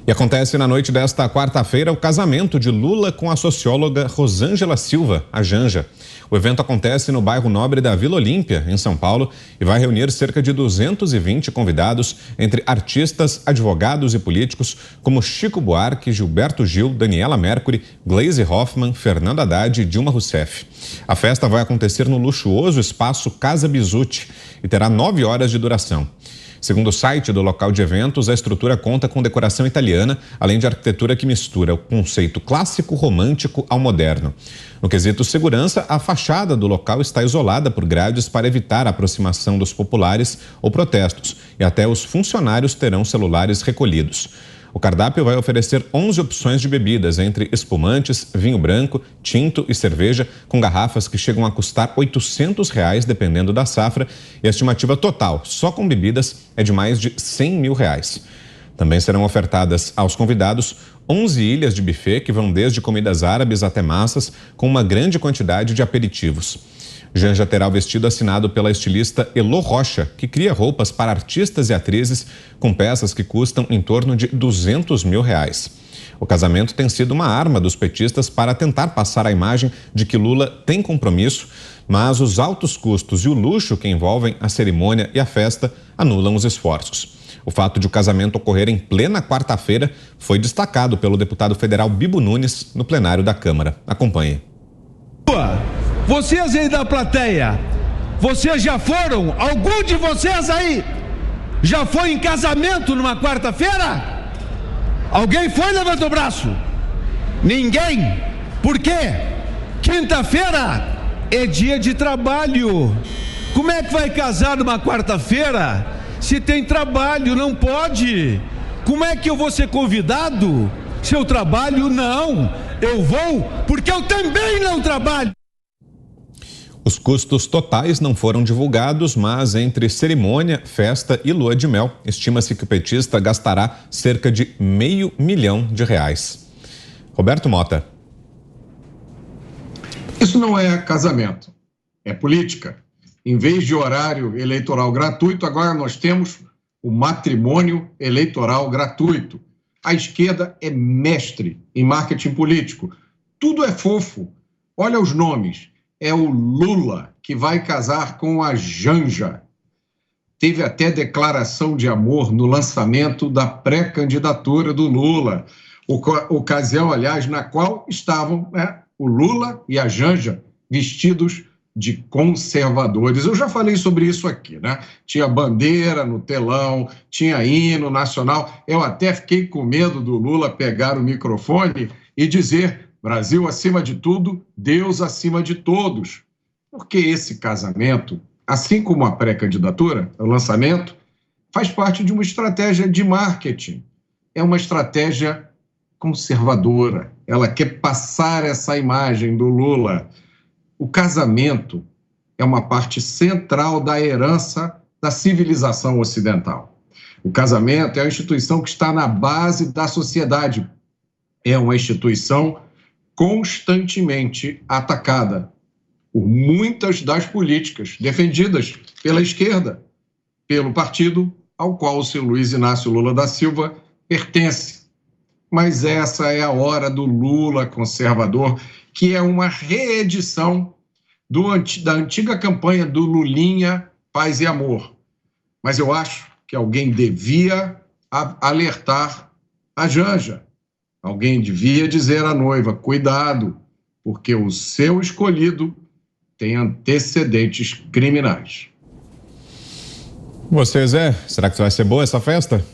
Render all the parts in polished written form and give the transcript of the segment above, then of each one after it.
E acontece na noite desta quarta-feira o casamento de Lula com a socióloga Rosângela Silva, a Janja. O evento acontece no bairro Nobre da Vila Olímpia, em São Paulo, e vai reunir cerca de 220 convidados, entre artistas, advogados e políticos, como Chico Buarque, Gilberto Gil, Daniela Mercury, Gleisi Hoffmann, Fernando Haddad e Dilma Rousseff. A festa vai acontecer no luxuoso espaço Casa Bisutti e terá 9 horas de duração. Segundo o site do local de eventos, a estrutura conta com decoração italiana, além de arquitetura que mistura o conceito clássico romântico ao moderno. No quesito segurança, a fachada do local está isolada por grades para evitar a aproximação dos populares ou protestos, e até os funcionários terão celulares recolhidos. O cardápio vai oferecer 11 opções de bebidas, entre espumantes, vinho branco, tinto e cerveja, com garrafas que chegam a custar R$800, dependendo da safra, e a estimativa total, só com bebidas, é de mais de R$100 mil. Também serão ofertadas aos convidados 11 ilhas de buffet, que vão desde comidas árabes até massas, com uma grande quantidade de aperitivos. Janja terá o vestido assinado pela estilista Elô Rocha, que cria roupas para artistas e atrizes com peças que custam em torno de R$200 mil. O casamento tem sido uma arma dos petistas para tentar passar a imagem de que Lula tem compromisso, mas os altos custos e o luxo que envolvem a cerimônia e a festa anulam os esforços. O fato de o casamento ocorrer em plena quarta-feira foi destacado pelo deputado federal Bibo Nunes no plenário da Câmara. Acompanhe. Vocês aí da plateia, vocês já foram? Algum de vocês aí já foi em casamento numa quarta-feira? Alguém foi? Levanta o braço. Ninguém? Por quê? Quinta-feira é dia de trabalho. Como é que vai casar numa quarta-feira se tem trabalho? Não pode. Como é que eu vou ser convidado se eu trabalho? Não, eu vou porque eu também não trabalho. Os custos totais não foram divulgados, mas entre cerimônia, festa e lua de mel, estima-se que o petista gastará cerca de R$500 mil. Roberto Mota. Isso não é casamento, é política. Em vez de horário eleitoral gratuito, agora nós temos o matrimônio eleitoral gratuito. A esquerda é mestre em marketing político. Tudo é fofo. Olha os nomes. É o Lula que vai casar com a Janja. Teve até declaração de amor no lançamento da pré-candidatura do Lula. Ocasião, aliás, na qual estavam o Lula e a Janja vestidos de conservadores. Eu já falei sobre isso aqui, né? Tinha bandeira no telão, tinha hino nacional. Eu até fiquei com medo do Lula pegar o microfone e dizer: Brasil acima de tudo, Deus acima de todos. Porque esse casamento, assim como a pré-candidatura, o lançamento, faz parte de uma estratégia de marketing. É uma estratégia conservadora. Ela quer passar essa imagem do Lula. O casamento é uma parte central da herança da civilização ocidental. O casamento é a instituição que está na base da sociedade. É uma instituição constantemente atacada por muitas das políticas defendidas pela esquerda, pelo partido ao qual o seu Luiz Inácio Lula da Silva pertence. Mas essa é a hora do Lula conservador, que é uma reedição da antiga campanha do Lulinha, Paz e Amor. Mas eu acho que alguém devia alertar a Janja. Alguém devia dizer à noiva: cuidado, porque o seu escolhido tem antecedentes criminais. Você, Zé, será que vai ser boa essa festa?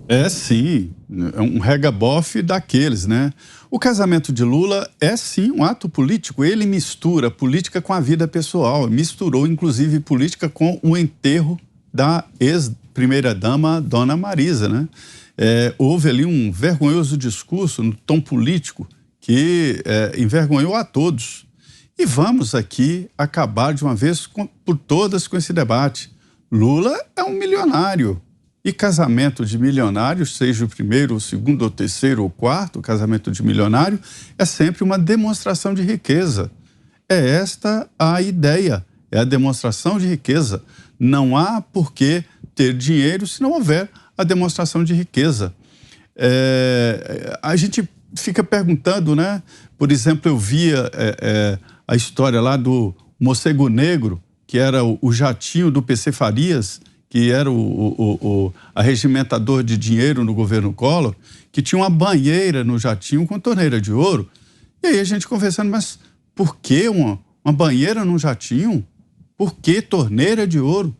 É sim, é um regabofe daqueles, né? O casamento de Lula é sim um ato político. Ele mistura política com a vida pessoal, misturou inclusive política com o enterro da ex-primeira-dama, Dona Marisa, né? Houve ali um vergonhoso discurso no tom político que envergonhou a todos. E vamos aqui acabar de uma vez por todas com esse debate. Lula é um milionário. E casamento de milionário, seja o primeiro, o segundo, o terceiro ou quarto casamento de milionário, é sempre uma demonstração de riqueza. É esta a ideia, é a demonstração de riqueza. Não há por que ter dinheiro se não houver a demonstração de riqueza. A gente fica perguntando, né? Por exemplo, eu via a história lá do Morcego Negro, que era o jatinho do PC Farias, que era o arregimentador de dinheiro no governo Collor, que tinha uma banheira no jatinho com torneira de ouro. E aí a gente conversando, mas por que uma banheira num jatinho? Por que torneira de ouro?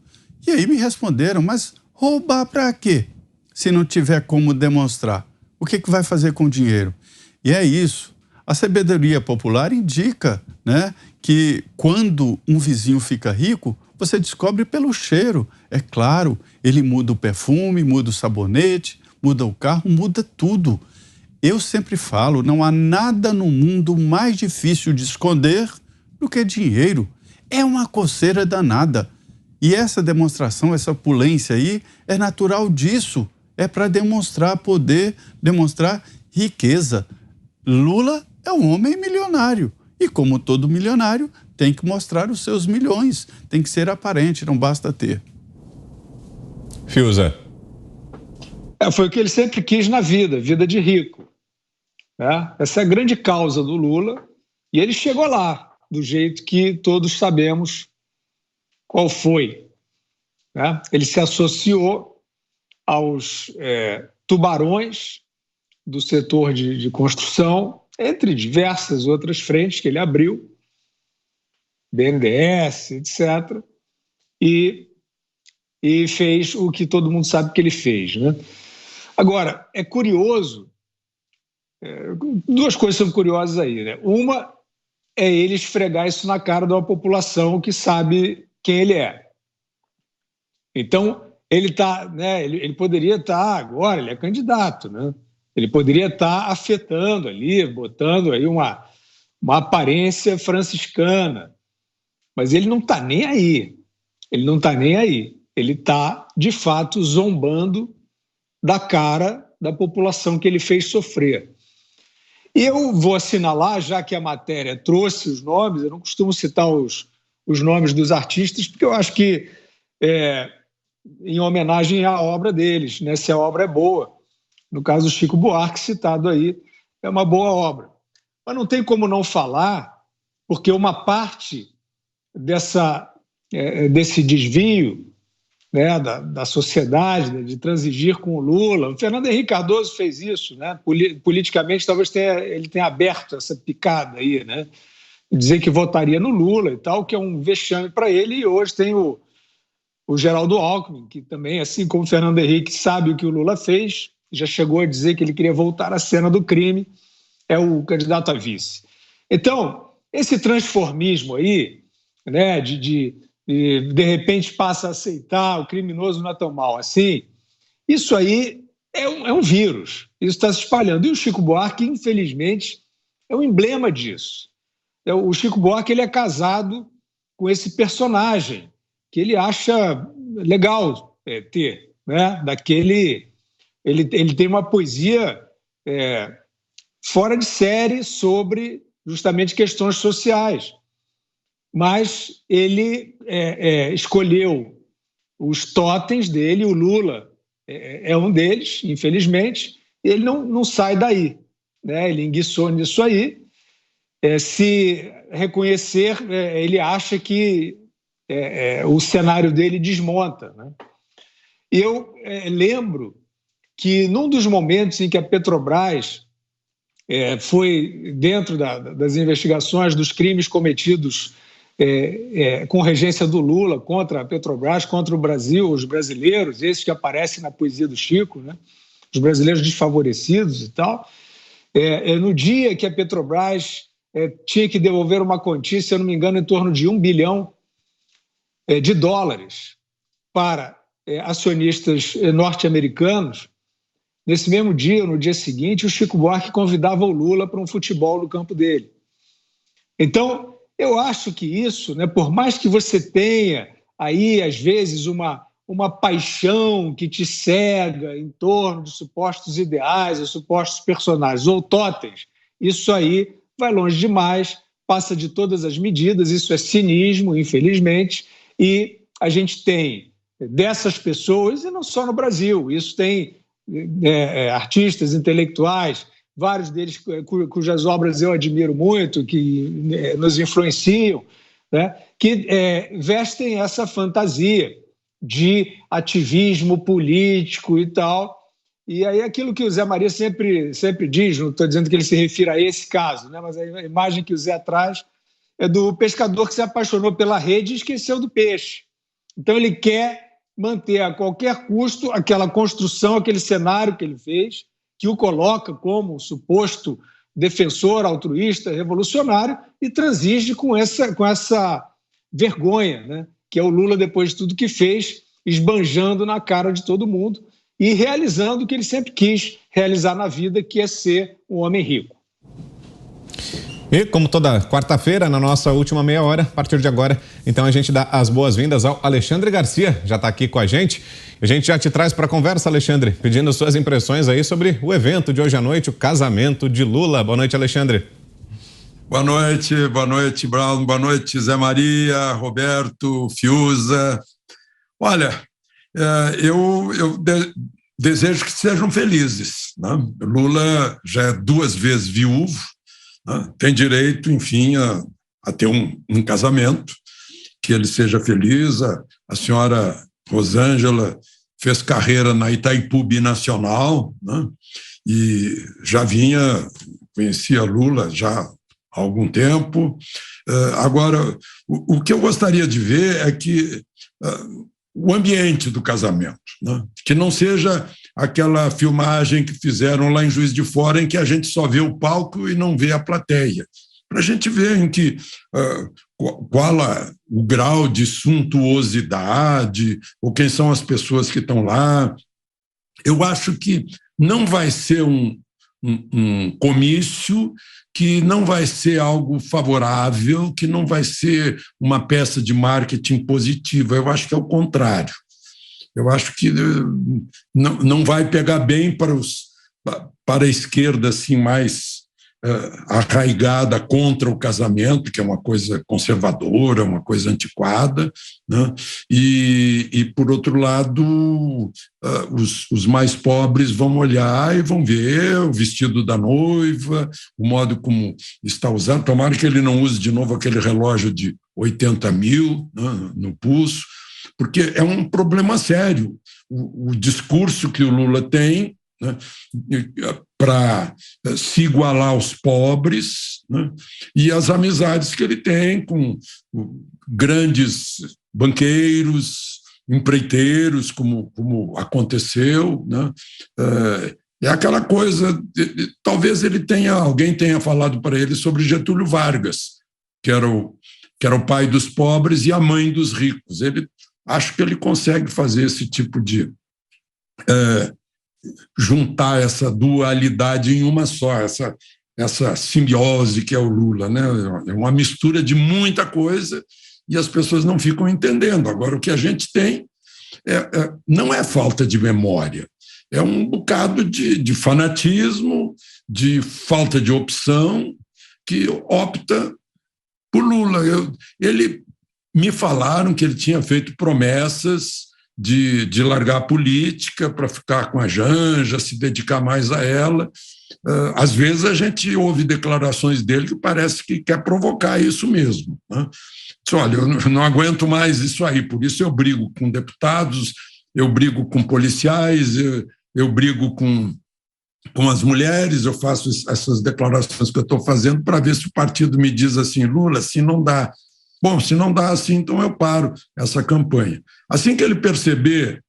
E aí me responderam, mas roubar para quê? Se não tiver como demonstrar. O que vai fazer com o dinheiro? E é isso. A sabedoria popular indica, né, que quando um vizinho fica rico, você descobre pelo cheiro. É claro, ele muda o perfume, muda o sabonete, muda o carro, muda tudo. Eu sempre falo, não há nada no mundo mais difícil de esconder do que dinheiro. É uma coceira danada. E essa demonstração, essa opulência aí, é natural disso. É para demonstrar poder, demonstrar riqueza. Lula é um homem milionário. E como todo milionário, tem que mostrar os seus milhões. Tem que ser aparente, não basta ter. Fiuza. Foi o que ele sempre quis na vida de rico. Essa é a grande causa do Lula. E ele chegou lá, do jeito que todos sabemos qual foi. Ele se associou aos tubarões do setor de construção, entre diversas outras frentes que ele abriu, BNDES, etc., e fez o que todo mundo sabe que ele fez. Agora, é curioso, duas coisas são curiosas aí. Uma é ele esfregar isso na cara de uma população que sabe quem ele é. Então, ele poderia estar agora, ele é candidato, ele poderia estar afetando ali, botando aí uma aparência franciscana, mas ele não está nem aí. Ele não está nem aí. Ele está, de fato, zombando da cara da população que ele fez sofrer. E eu vou assinalar, já que a matéria trouxe os nomes, eu não costumo citar os nomes dos artistas, porque eu acho que em homenagem à obra deles, se a obra é boa. No caso do Chico Buarque, citado aí, é uma boa obra. Mas não tem como não falar, porque uma parte desse desvio da sociedade, de transigir com o Lula, o Fernando Henrique Cardoso fez isso, politicamente talvez ele tenha aberto essa picada aí, dizer que votaria no Lula e tal, que é um vexame para ele, e hoje tem o Geraldo Alckmin, que também, assim como o Fernando Henrique, sabe o que o Lula fez, já chegou a dizer que ele queria voltar à cena do crime, é o candidato a vice. Então, esse transformismo aí, de repente passa a aceitar o criminoso não é tão mal assim, isso aí é um vírus, isso está se espalhando. E o Chico Buarque, infelizmente, é um emblema disso. O Chico Buarque ele é casado com esse personagem que ele acha legal ter, ele tem uma poesia fora de série sobre justamente questões sociais. Mas ele escolheu os totens dele, o Lula é um deles, infelizmente, e ele não sai daí. Ele enguiçou nisso aí. Se reconhecer, ele acha que o cenário dele desmonta. E eu lembro que num dos momentos em que a Petrobras foi dentro das investigações dos crimes cometidos com regência do Lula contra a Petrobras, contra o Brasil, os brasileiros, esses que aparecem na poesia do Chico, os brasileiros desfavorecidos e tal, no dia que a Petrobras tinha que devolver uma quantia, se eu não me engano, em torno de $1 bilhão de dólares para acionistas norte-americanos, nesse mesmo dia, no dia seguinte, o Chico Buarque convidava o Lula para um futebol no campo dele. Então, eu acho que isso, por mais que você tenha aí, às vezes, uma paixão que te cega em torno de supostos ideais ou supostos personagens ou totens, isso aí vai longe demais, passa de todas as medidas, isso é cinismo, infelizmente, e a gente tem dessas pessoas, e não só no Brasil, isso tem artistas, intelectuais, vários deles cujas obras eu admiro muito, que nos influenciam, né, que vestem essa fantasia de ativismo político e tal. E aí aquilo que o Zé Maria sempre diz, não estou dizendo que ele se refira a esse caso, né, mas a imagem que o Zé traz é do pescador que se apaixonou pela rede e esqueceu do peixe. Então ele quer manter a qualquer custo aquela construção, aquele cenário que ele fez, que o coloca como suposto defensor altruísta, revolucionário, e transige com essa vergonha, né, que é o Lula, depois de tudo que fez, esbanjando na cara de todo mundo e realizando o que ele sempre quis realizar na vida, que é ser um homem rico. E como toda quarta-feira, na nossa última meia hora, a partir de agora, então a gente dá as boas-vindas ao Alexandre Garcia, já está aqui com a gente. A gente já te traz para a conversa, Alexandre, pedindo suas impressões aí sobre o evento de hoje à noite, o casamento de Lula. Boa noite, Alexandre. Boa noite, Brown, boa noite, Zé Maria, Roberto, Fiuza. Olha, eu desejo que sejam felizes, né? Lula já é 2 vezes viúvo, né? Tem direito, enfim, a ter um casamento, que ele seja feliz. A senhora Rosângela fez carreira na Itaipu Binacional, né? E já conhecia Lula já há algum tempo. Agora, o que eu gostaria de ver é que o ambiente do casamento, né? Que não seja aquela filmagem que fizeram lá em Juiz de Fora, em que a gente só vê o palco e não vê a plateia, para a gente ver em que qual o grau de suntuosidade, ou quem são as pessoas que estão lá. Eu acho que não vai ser um comício, que não vai ser algo favorável, que não vai ser uma peça de marketing positiva. Eu acho que é o contrário. Eu acho que não vai pegar bem para a esquerda assim, mais arraigada contra o casamento, que é uma coisa conservadora, uma coisa antiquada, né? E por outro lado, os mais pobres vão olhar e vão ver o vestido da noiva, o modo como está usando. Tomara que ele não use de novo aquele relógio de 80 mil, né, no pulso, porque é um problema sério. O discurso que o Lula tem, né, para se igualar aos pobres, né, e as amizades que ele tem com grandes banqueiros, empreiteiros, como aconteceu, né. É aquela coisa, talvez alguém tenha falado para ele sobre Getúlio Vargas, que era o pai dos pobres e a mãe dos ricos. Acho que ele consegue fazer esse tipo de juntar essa dualidade em uma só, essa simbiose que é o Lula, né? É uma mistura de muita coisa e as pessoas não ficam entendendo. Agora, o que a gente tem não é falta de memória, é um bocado de fanatismo, de falta de opção, que opta por Lula. Me falaram que ele tinha feito promessas de largar a política para ficar com a Janja, se dedicar mais a ela. Às vezes a gente ouve declarações dele que parece que quer provocar isso mesmo, né? Olha, eu não aguento mais isso aí, por isso eu brigo com deputados, eu brigo com policiais, eu brigo com as mulheres, eu faço essas declarações que eu estou fazendo para ver se o partido me diz assim: Lula, assim não dá. Bom, se não dá assim, então eu paro essa campanha. Assim que ele perceber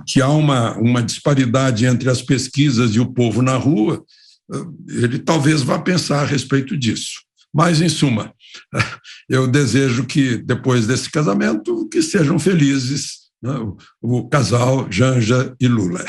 que há uma disparidade entre as pesquisas e o povo na rua, ele talvez vá pensar a respeito disso. Mas, em suma, eu desejo que, depois desse casamento, que sejam felizes, né, o casal Janja e Lula.